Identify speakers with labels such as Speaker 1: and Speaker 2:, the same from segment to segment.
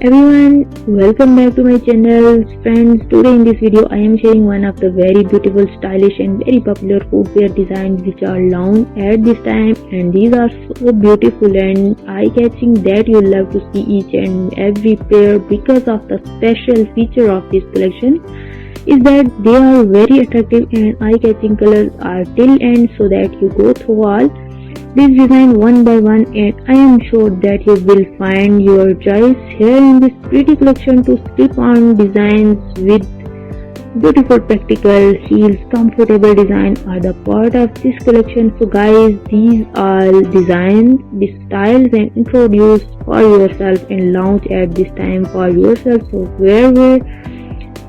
Speaker 1: Everyone, welcome back to my channel. Friends, today in this video I am sharing one of the very beautiful, stylish and very popular footwear designs which are launched at this time, and these are so beautiful and eye-catching that you love to see each and every pair because of the special feature of this collection is that they are very attractive and eye-catching. Colors are till end so that you go through all this design one by one, and I am sure that you will find your choice here in this pretty collection to slip on designs with beautiful practical heels. Comfortable design are the part of this collection. So guys, these are designs, the styles and introduced for yourself and launch at this time for yourself. So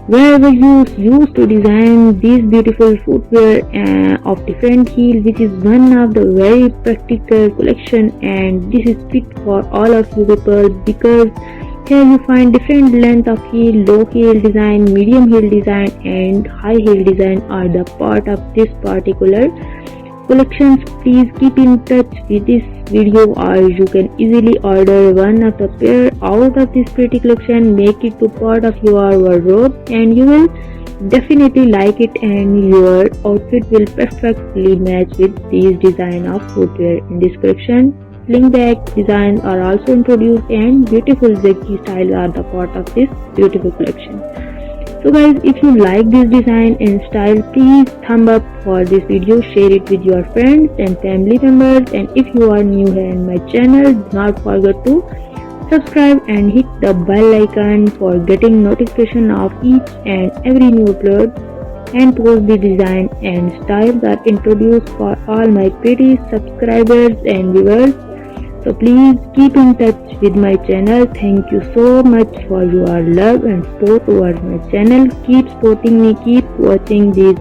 Speaker 1: wherever you used to design these beautiful footwear of different heels, which is one of the very practical collection, and this is fit for all of you people because here you find different length of heel, low heel design, medium heel design and high heel design are the part of this particular collections. Please keep in touch with this video or you can easily order one of the pair out of this pretty collection, make it to part of your wardrobe and you will definitely like it and your outfit will perfectly match with these design of footwear in this collection. Sling back designs are also introduced and beautiful zigzag styles are the part of this beautiful collection. So guys, if you like this design and style, please thumb up for this video, share it with your friends and family members, and if you are new here in my channel, do not forget to subscribe and hit the bell icon for getting notification of each and every new upload and post. The design and styles are introduced for all my pretty subscribers and viewers. So please keep in touch with my channel. Thank you so much for your love and support towards my channel. Keep supporting me, keep watching these